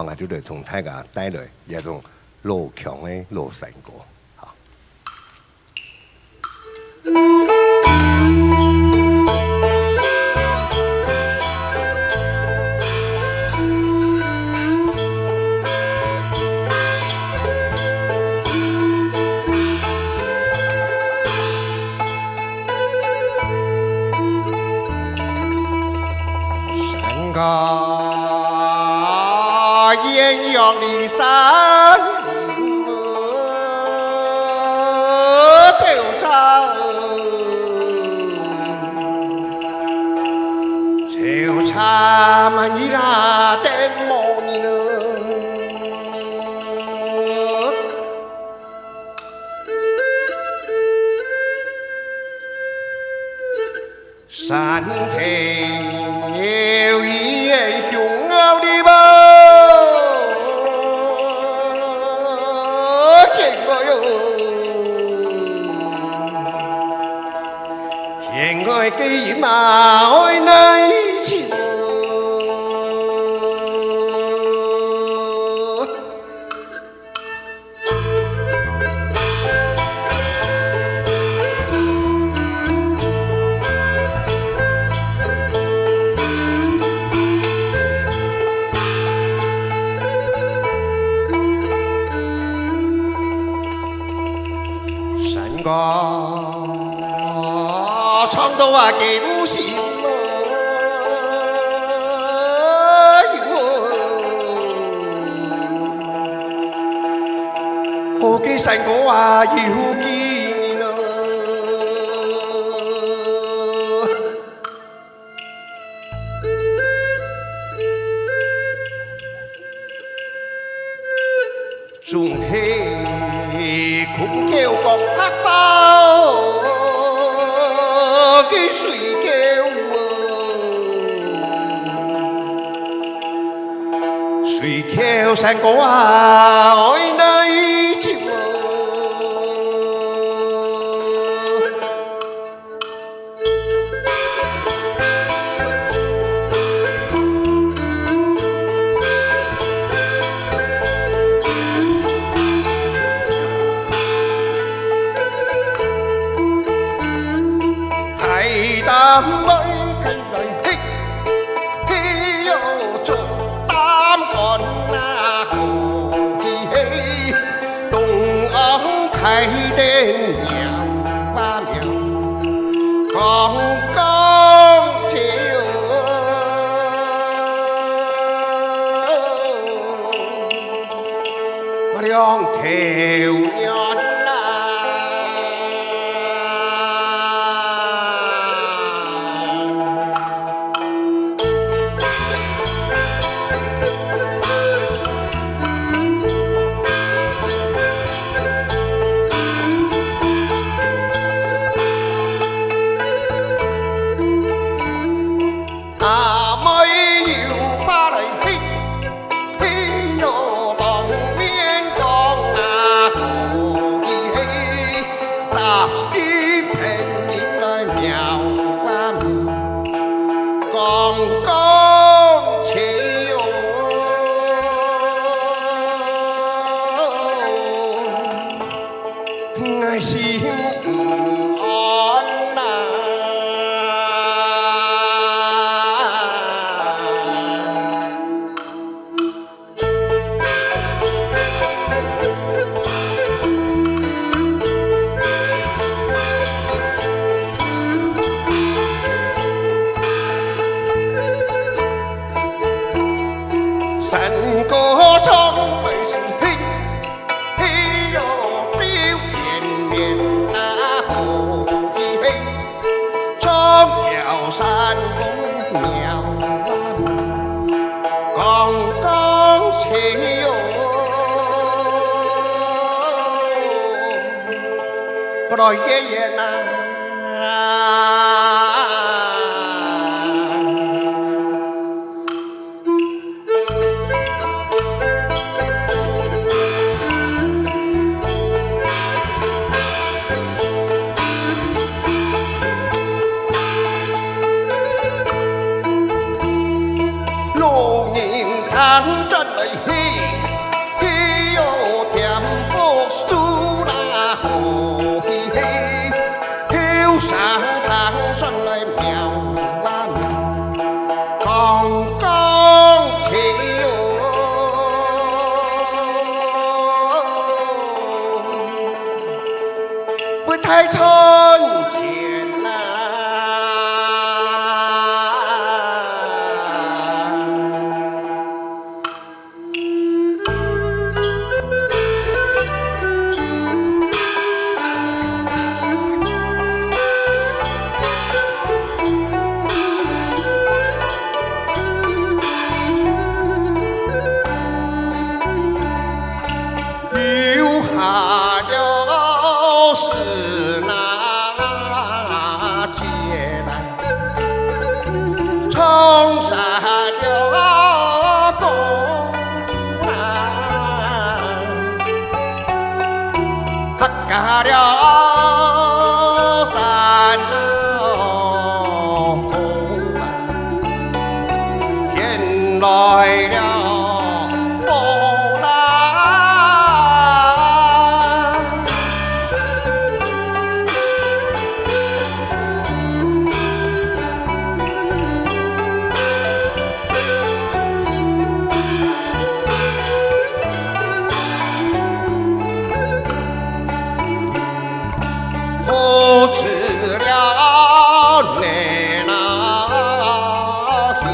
啊就嚟同大家帶來一種老強的老山歌。個豔陽的山就差滿意啦的夢呢，山體雄傲的夢，見我喲，見我嘅馬愛內情。唱到啊幾無心好嘅山歌啊要見啊，仲係空叫講黑包嘅水叫水叫山歌啊愛內情擔威溪來嘿嘿喲做擔桿啊好氣氣東昂開的苗啊苗剛剛潮兩條人心安呐，山歌唱的是嘿嘿哟。山谷苗剛剛起哟，來爺爺呐。路年tháng chân ấy 下了山沟，引来了风浪。扶持了你那心，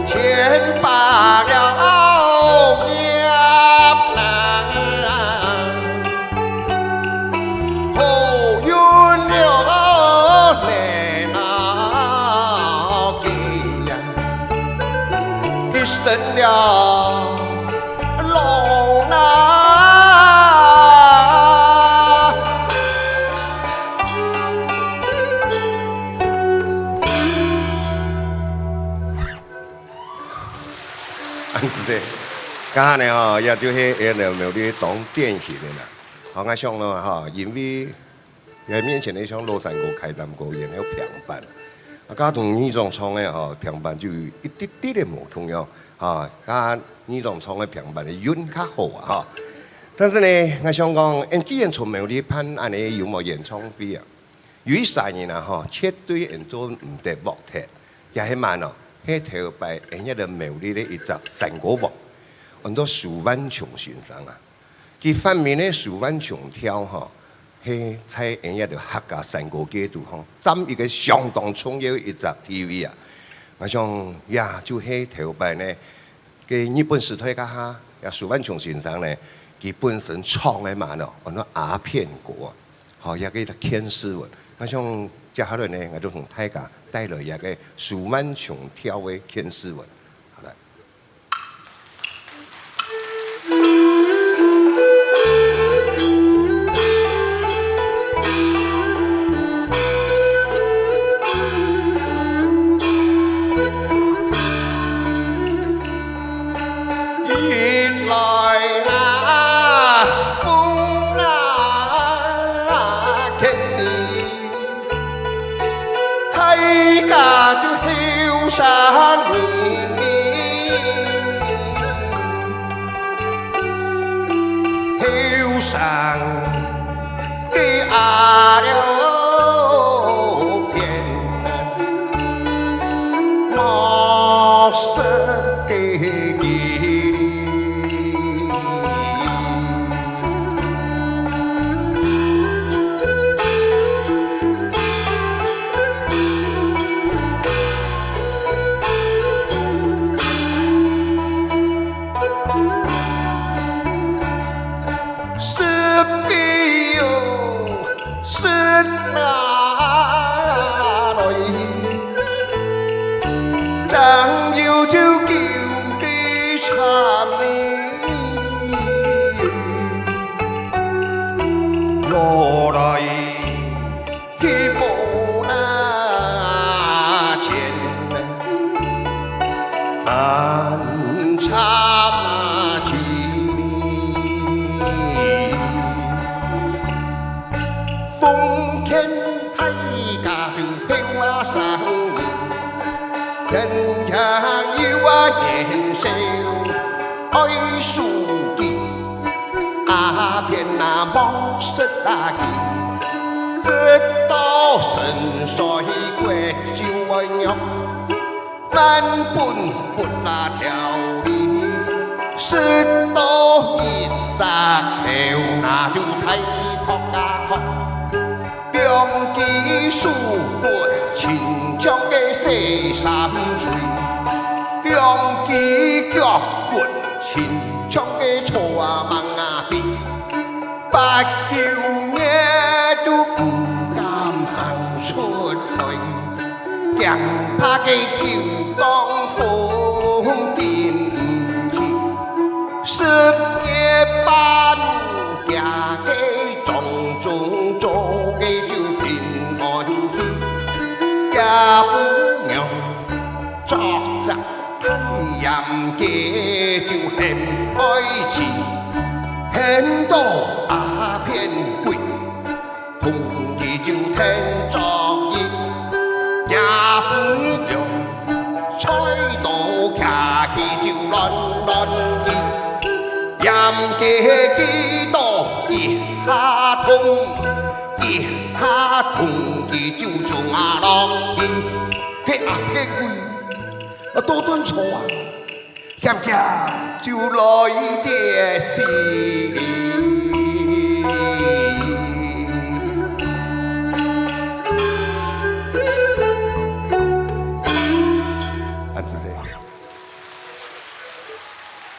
牵拔了业难，后运了你那给呀，一生了老难。是的，刚才呢吼，也就是也有没有啲当电戏的啦。好，我想咯吼，因为喺面前呢，像罗山歌开淡歌演有平板，啊，加同二种唱的吼，平板就一啲啲的无同样，哈，加二种唱的平板的韵较好啊，哈。但是呢，我想讲，既然从没有啲潘安尼有冇演唱会啊，有一三年啊，吼，绝对人做唔得幕踢，也係慢哦。迄头摆人家的美丽的一只山歌舞，很多数万琼先生啊，佢反面咧数万琼跳吼，迄在人家的客家山歌界度吼，占一个相当重要一只 TV 啊。我想呀，就迄头摆呢，嘅日本时代家下，呀数万琼先生呢，佢本身唱的嘛咯，很多鸦片歌，好也给他天诗文，我想。接下来呢，我就同大家帶來一個數萬瓊跳的天詩文。好啦。迎來那風啊，給你。大家就後山面後山嘅阿了片，莫失嘅記chẳng yêu chiếu kiều kỳ chạm lô đời khi bộ na trên an cha mà chỉ phong khen thay cả từ theo sáng人家有啊年少愛數見，阿片那冇識打見，識到神水過就愛用，難本不那條理，識到一扎條那就睇確假確，兩記數過親將嘅四三歲，兩記腳骨親將嘅錯啊問啊別，八叫嘢都唔敢行出來，驚怕嘅叫江風電氣，十夜半夜嘅種種做嘅就平安喜。家不用作責太陽嘅就很愛情，喜天道阿偏贵，同意就天作业，也不用菜刀徛起就乱乱去，严格几多一下痛，一下痛伊就从阿落去，迄阿偏贵啊多顿错啊，险险就来点事。